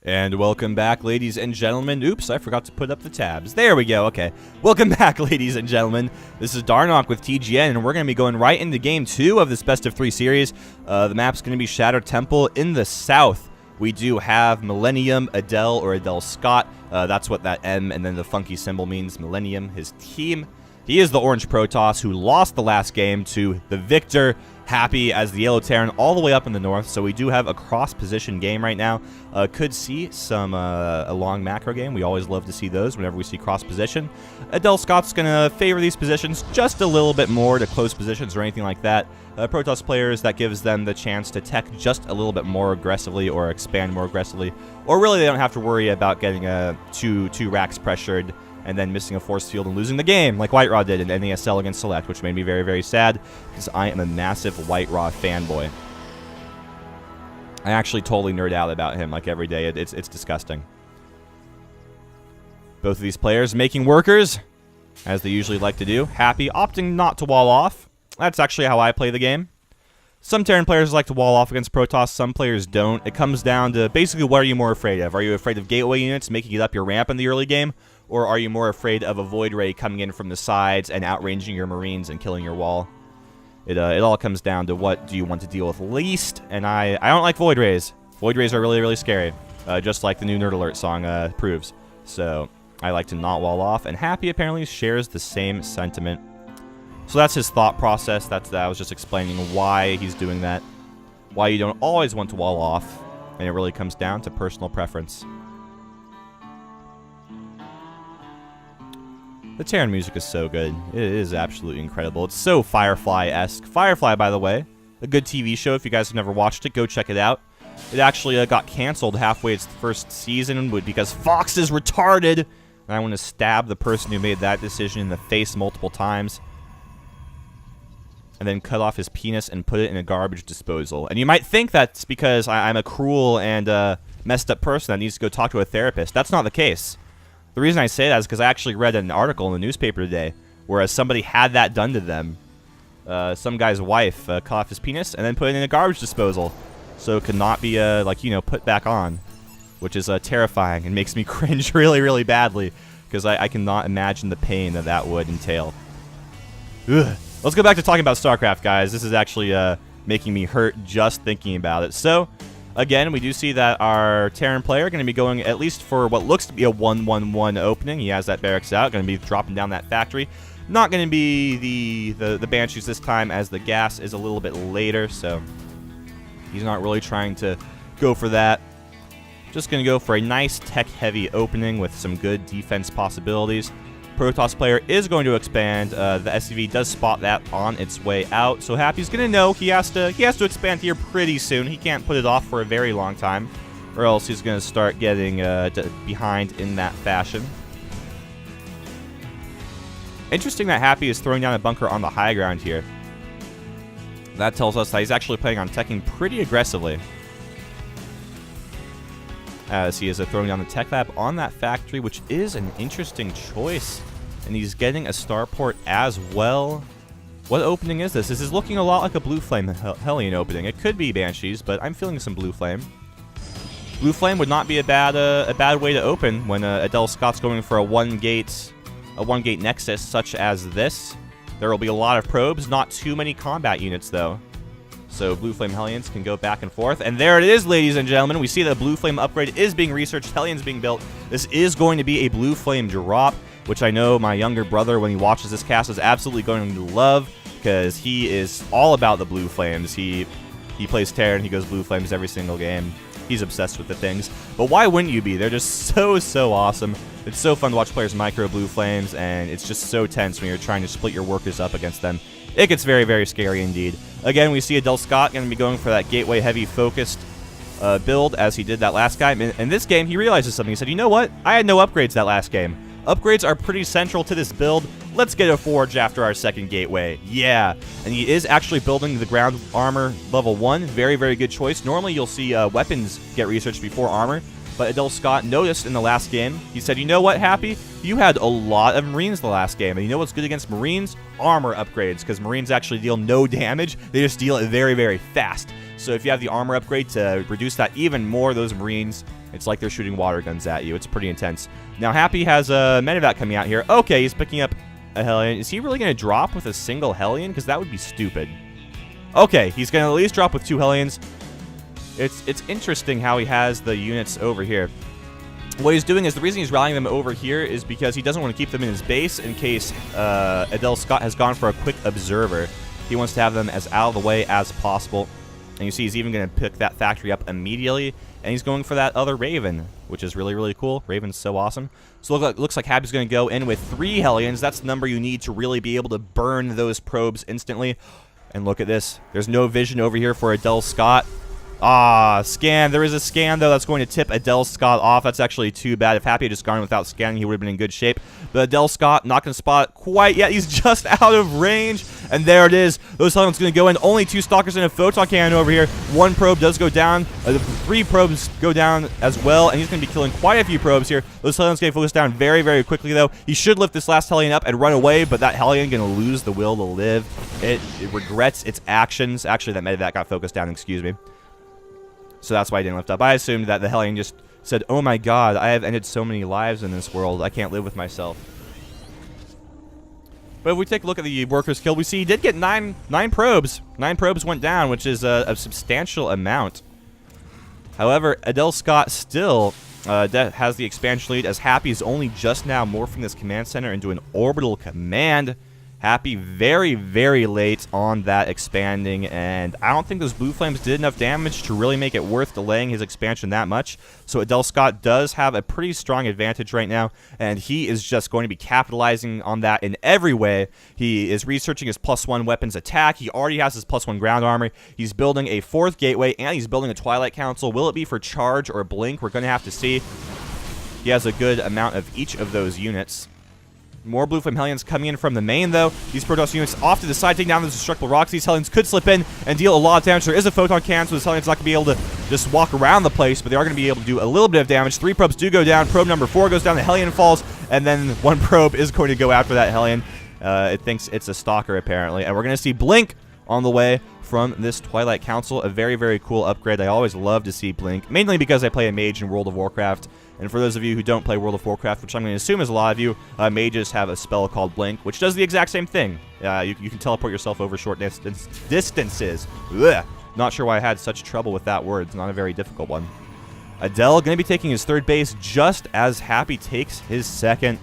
And welcome back, ladies and gentlemen. Oops, I forgot to put up the tabs. There we go, okay. Welcome back, ladies and gentlemen. This is Darnock with TGN, and we're going to be going right into Game 2 of this Best of 3 series. The map's going to be Shattered Temple. In the south, we do have Millennium, Adel, or Adel Scott. That's what that M and then the funky symbol means, Millennium, his team. He is the orange Protoss who lost the last game to the victor, Happy, as the yellow Terran all the way up in the north. So we do have a cross-position game right now. Could see some a long macro game. We always love to see those whenever we see cross-position. Adel Scott's going to favor these positions just a little bit more to close positions or anything like that. Protoss players, that gives them the chance to tech just a little bit more aggressively or expand more aggressively. Or really they don't have to worry about getting two racks pressured and then missing a force field and losing the game, like White Raw did in NASL against Select, which made me very, very sad, because I am a massive White Raw fanboy. I actually totally nerd out about him, like, every day. It's disgusting. Both of these players making workers, as they usually like to do. Happy, opting not to wall off. That's actually how I play the game. Some Terran players like to wall off against Protoss, some players don't. It comes down to, basically, what are you more afraid of? Are you afraid of gateway units making it up your ramp in the early game? Or are you more afraid of a Void Ray coming in from the sides and outranging your Marines and killing your wall? It all comes down to what do you want to deal with least, and I don't like Void Rays. Void Rays are really, really scary, just like the new Nerd Alert song proves. So I like to not wall off, and Happy apparently shares the same sentiment. So that's his thought process. I was just explaining why he's doing that, why you don't always want to wall off, and it really comes down to personal preference. The Terran music is so good. It is absolutely incredible. It's so Firefly-esque. Firefly, by the way, a good TV show. If you guys have never watched it, go check it out. It actually got canceled halfway its first season because Fox is retarded. And I want to stab the person who made that decision in the face multiple times. And then cut off his penis and put it in a garbage disposal. And you might think that's because I'm a cruel and messed up person that needs to go talk to a therapist. That's not the case. The reason I say that is because I actually read an article in the newspaper today where somebody had that done to them. Some guy's wife cut off his penis and then put it in a garbage disposal so it could not be, put back on, which is terrifying and makes me cringe really, really badly because I cannot imagine the pain that would entail. Ugh. Let's go back to talking about StarCraft, guys. This is actually making me hurt just thinking about it. So, again, we do see that our Terran player going to be going at least for what looks to be a 1-1-1 opening. He has that barracks out, going to be dropping down that factory. Not going to be the Banshees this time, as the gas is a little bit later, so he's not really trying to go for that. Just going to go for a nice tech-heavy opening with some good defense possibilities. Protoss player is going to expand. The SCV does spot that on its way out, so Happy's going to know he has to expand here pretty soon. He can't put it off for a very long time, or else he's going to start getting behind in that fashion. Interesting that Happy is throwing down a bunker on the high ground here. That tells us that he's actually planning on teching pretty aggressively, as he is throwing down the tech lab on that factory, which is an interesting choice. And he's getting a starport as well. What opening is this? This is looking a lot like a Blue Flame Hellion opening. It could be Banshees, but I'm feeling some Blue Flame. Blue Flame would not be a bad way to open when Adel Scott's going for a one gate nexus such as this. There will be a lot of probes, not too many combat units though. So Blue Flame Hellions can go back and forth. And there it is, ladies and gentlemen. We see that Blue Flame upgrade is being researched. Hellions being built. This is going to be a Blue Flame drop, which I know my younger brother, when he watches this cast, is absolutely going to love, because he is all about the Blue Flames. He plays Terran. He goes Blue Flames every single game. He's obsessed with the things. But why wouldn't you be? They're just so awesome. It's so fun to watch players micro Blue Flames, and it's just so tense when you're trying to split your workers up against them. It gets very, very scary indeed. Again, we see Adel Scott going to be going for that gateway-heavy focused build, as he did that last game. In this game, he realizes something. He said, you know what? I had no upgrades that last game. Upgrades are pretty central to this build. Let's get a forge after our second gateway. Yeah. And he is actually building the ground armor level 1. Very, very good choice. Normally, you'll see weapons get researched before armor. But Adel Scott noticed in the last game, he said, you know what, Happy? You had a lot of Marines the last game. And you know what's good against Marines? Armor upgrades, because Marines actually deal no damage. They just deal it very, very fast. So if you have the armor upgrade to reduce that even more, those Marines, it's like they're shooting water guns at you. It's pretty intense. Now, Happy has a medevac coming out here. Okay, he's picking up a Hellion. Is he really going to drop with a single Hellion? Because that would be stupid. Okay, he's going to at least drop with 2 Hellions. It's interesting how he has the units over here. What he's doing is, the reason he's rallying them over here is because he doesn't want to keep them in his base in case Adel Scott has gone for a quick observer. He wants to have them as out of the way as possible. And you see he's even going to pick that factory up immediately. And he's going for that other Raven, which is really, really cool. Raven's so awesome. So looks like Happy's going to go in with 3 Hellions. That's the number you need to really be able to burn those probes instantly. And look at this. There's no vision over here for Adel Scott. Ah, scan. There is a scan, though, that's going to tip Adel Scott off. That's actually too bad. If Happy had just gone without scanning, he would have been in good shape. But Adel Scott not going to spot it quite yet. He's just out of range. And there it is. Those Hellions going to go in. Only 2 Stalkers and a Photon Cannon over here. 1 probe does go down. 3 probes go down as well. And he's going to be killing quite a few probes here. Those Hellions going to focus down very, very quickly, though. He should lift this last Hellion up and run away. But that Hellion going to lose the will to live. It regrets its actions. Actually, that medevac got focused down. Excuse me. So that's why I didn't lift up. I assumed that the Hellion just said, oh my god, I have ended so many lives in this world. I can't live with myself. But if we take a look at the workers killed, we see he did get 9 probes. 9 probes went down, which is a substantial amount. However, Adel Scott still has the expansion lead, as Happy is only just now morphing this command center into an orbital command. Happy very, very late on that expanding, and I don't think those blue flames did enough damage to really make it worth delaying his expansion that much. So Adel Scott does have a pretty strong advantage right now, and he is just going to be capitalizing on that in every way. He is researching his +1 weapons attack. He already has his +1 ground armor. He's building a 4th gateway, and he's building a Twilight Council. Will it be for charge or blink? We're going to have to see. He has a good amount of each of those units. More blue flame Hellions coming in from the main, though. These Protoss units off to the side, taking down those destructible rocks. These Hellions could slip in and deal a lot of damage. There is a Photon Cannon, so this Hellion's not going to be able to just walk around the place, but they are going to be able to do a little bit of damage. 3 probes do go down. Probe number 4 goes down. The Hellion falls, and then 1 probe is going to go after that Hellion. It thinks it's a Stalker, apparently. And we're going to see Blink on the way from this Twilight Council. A very, very cool upgrade. I always love to see Blink, mainly because I play a mage in World of Warcraft. And for those of you who don't play World of Warcraft, which I'm going to assume is a lot of you, mages have a spell called Blink, which does the exact same thing. You can teleport yourself over short distances. Ugh. Not sure why I had such trouble with that word. It's not a very difficult one. Adel going to be taking his 3rd base just as Happy takes his 2nd.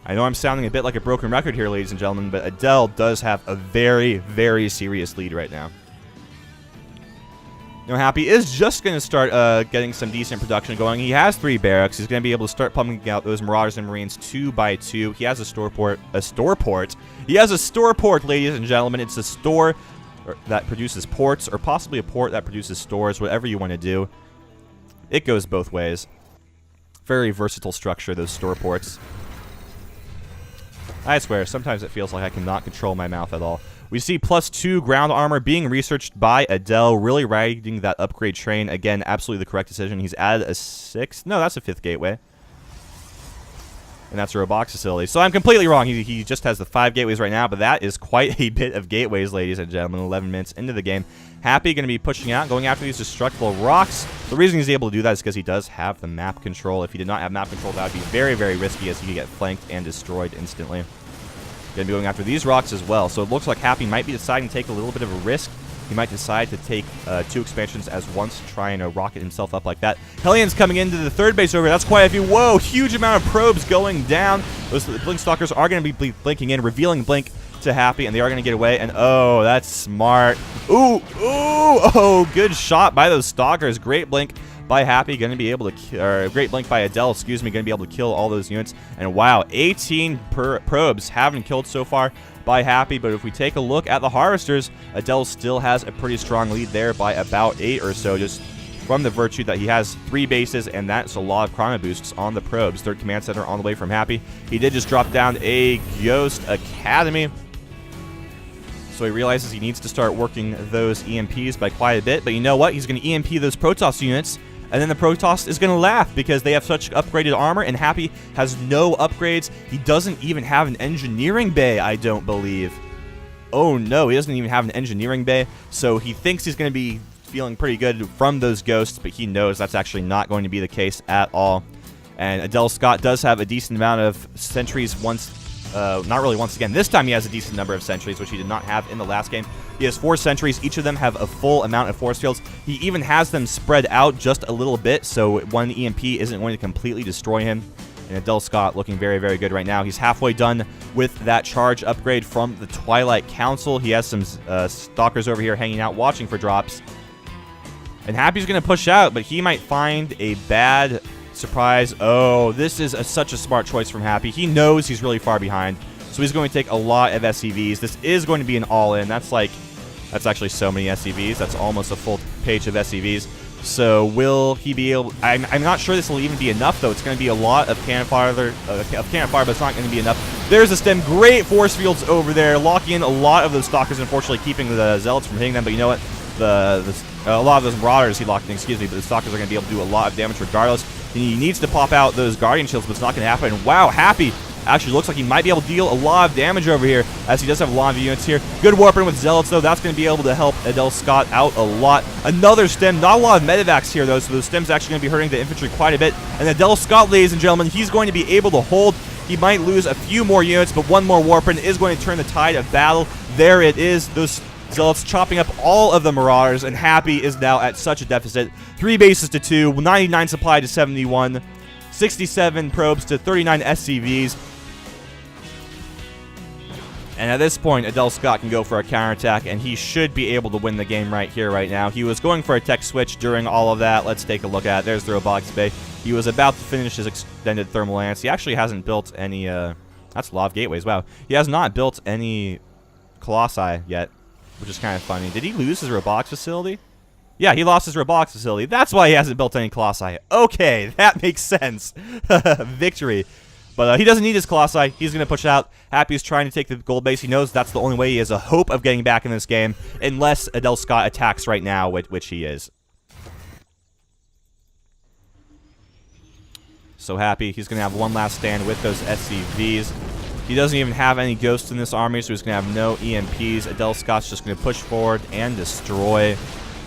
I know I'm sounding a bit like a broken record here, ladies and gentlemen, but Adel does have a very, very serious lead right now. You know, Happy is just going to start getting some decent production going. He has 3 barracks. He's going to be able to start pumping out those Marauders and Marines 2 by 2. He has a storeport. He has a storeport, ladies and gentlemen. It's a store that produces ports, or possibly a port that produces stores, whatever you want to do. It goes both ways. Very versatile structure, those storeports. I swear, sometimes it feels like I cannot control my mouth at all. We see +2 ground armor being researched by Adel, really riding that upgrade train. Again, absolutely the correct decision. He's added a 6th. No, that's a 5th gateway. And that's a robotics facility. So I'm completely wrong. He just has the 5 gateways right now, but that is quite a bit of gateways, ladies and gentlemen. 11 minutes into the game. Happy going to be pushing out, going after these destructible rocks. The reason he's able to do that is because he does have the map control. If he did not have map control, that would be very, very risky, as he could get flanked and destroyed instantly. Going to be going after these rocks as well. So it looks like Happy might be deciding to take a little bit of a risk. He might decide to take 2 expansions as once to try and rocket himself up like that. Hellion's coming into the 3rd base over. That's quite a few. Whoa, huge amount of probes going down. Those Blink Stalkers are going to be blinking in, revealing Blink to Happy, and they are going to get away. And oh, that's smart. Ooh, oh, good shot by those Stalkers. Great Blink by Happy, going to be able to, great Blink by Adel, excuse me, going to be able to kill all those units. And wow, 18 probes haven't killed so far by Happy, but if we take a look at the Harvesters, Adel still has a pretty strong lead there by about 8 or so, just from the virtue that he has 3 bases, and that's a lot of chrono boosts on the probes. 3rd command center on the way from Happy. He did just drop down a Ghost Academy, so he realizes he needs to start working those EMPs by quite a bit. But you know what? He's going to EMP those Protoss units And then the Protoss is going to laugh because they have such upgraded armor, and Happy has no upgrades. He doesn't even have an engineering bay, I don't believe. Oh no, he doesn't even have an engineering bay, so he thinks he's going to be feeling pretty good from those ghosts, but he knows that's actually not going to be the case at all. And Adel Scott does have a decent amount of sentries not really once again. This time he has a decent number of sentries, which he did not have in the last game. He has 4 sentries. Each of them have a full amount of force fields. He even has them spread out just a little bit, so one EMP isn't going to completely destroy him. And Adel Scott looking very, very good right now. He's halfway done with that charge upgrade from the Twilight Council. He has some stalkers over here hanging out, watching for drops. And Happy's going to push out, but he might find a bad surprise. Oh, this is such a smart choice from Happy. He knows he's really far behind, so he's going to take a lot of SCVs. This is going to be an all-in. That's actually so many SCVs. That's almost a full page of SCVs. So will he be able... I'm not sure this will even be enough, though. It's going to be a lot of cannon fire, but it's not going to be enough. There's a stem. Great force fields over there, locking in a lot of those stalkers, unfortunately keeping the zealots from hitting them. But you know what? A lot of those marauders he locked in, excuse me, but the stalkers are going to be able to do a lot of damage regardless. He needs to pop out those guardian shields, but it's not going to happen. And wow, Happy actually looks like he might be able to deal a lot of damage over here, as he does have a lot of units here. Good warping with zealots, though. That's going to be able to help Adel Scott out a lot. Another stem. Not a lot of medevacs here, though, so those stems actually going to be hurting the infantry quite a bit. And Adel Scott, ladies and gentlemen, he's going to be able to hold. He might lose a few more units, but one more warping is going to turn the tide of battle. There it is. Those zealots chopping up all of the marauders, and Happy is now at such a deficit. 3 bases to 2, 99 supply to 71, 67 probes to 39 SCVs. And at this point, Adel Scott can go for a counterattack, and he should be able to win the game right here, right now. He was going for a tech switch during all of that. Let's take a look at it. There's the robotics bay. He was about to finish his extended thermal lance. He actually hasn't built any, that's a lot of gateways, wow. He has not built any Colossi yet, which is kind of funny. Did he lose his robotics facility? Yeah, he lost his robotics facility. That's why he hasn't built any Colossi. Okay, that makes sense. Victory. But he doesn't need his Colossi. He's going to push out. Happy is trying to take the gold base. He knows that's the only way he has a hope of getting back in this game, unless Adel Scott attacks right now, which he is. So Happy, he's going to have one last stand with those SCVs. He doesn't even have any ghosts in this army, so he's going to have no EMPs. Adel Scott's just going to push forward and destroy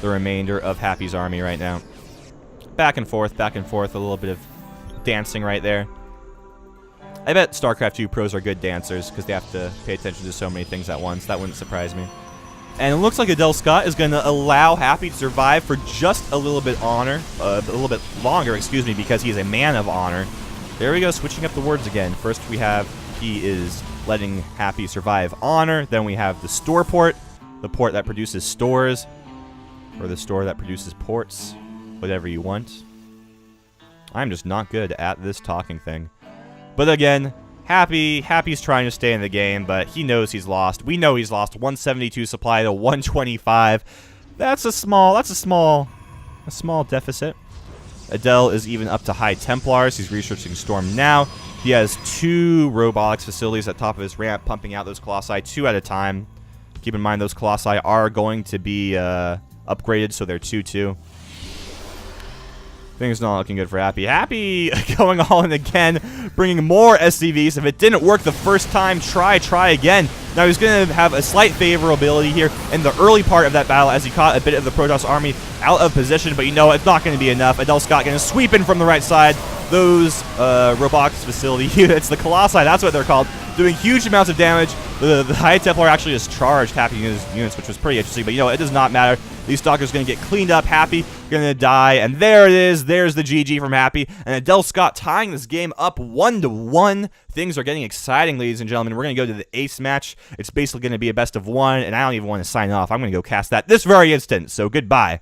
the remainder of Happy's army right now. Back and forth, a little bit of dancing right there. I bet StarCraft 2 pros are good dancers because they have to pay attention to so many things at once. That wouldn't surprise me. And it looks like Adel Scott is going to allow Happy to survive for just a little bit longer, excuse me, because he is a man of honor. There we go, switching up the words again. First we have he is letting Happy survive honor. Then we have the store port, the port that produces stores, or the store that produces ports, whatever you want. I'm just not good at this talking thing. But again, Happy's trying to stay in the game, but he knows he's lost. We know he's lost. 172 supply to 125. That's a small deficit. Adel is even up to high Templars. He's researching Storm now. He has 2 robotics facilities at the top of his ramp, pumping out those Colossi 2 at a time. Keep in mind those Colossi are going to be upgraded, so they're 2-2. Things not looking good for Happy. Happy going all in again, bringing more SCVs. If it didn't work the first time, try again. Now he's going to have a slight favorability here in the early part of that battle as he caught a bit of the Protoss army out of position, but you know it's not going to be enough. Adel Scott going to sweep in from the right side. Those robotics facility units, the Colossi, that's what they're called, doing huge amounts of damage. The High Templar actually just charged Happy units, which was pretty interesting, but you know, it does not matter. These stalkers going to get cleaned up. Happy going to die, and there it is. There's the GG from Happy, and Adel Scott tying this game up 1-1. Things are getting exciting, ladies and gentlemen. We're going to go to the ace match. It's basically going to be a best of 1, and I don't even want to sign off. I'm going to go cast that this very instant, so goodbye.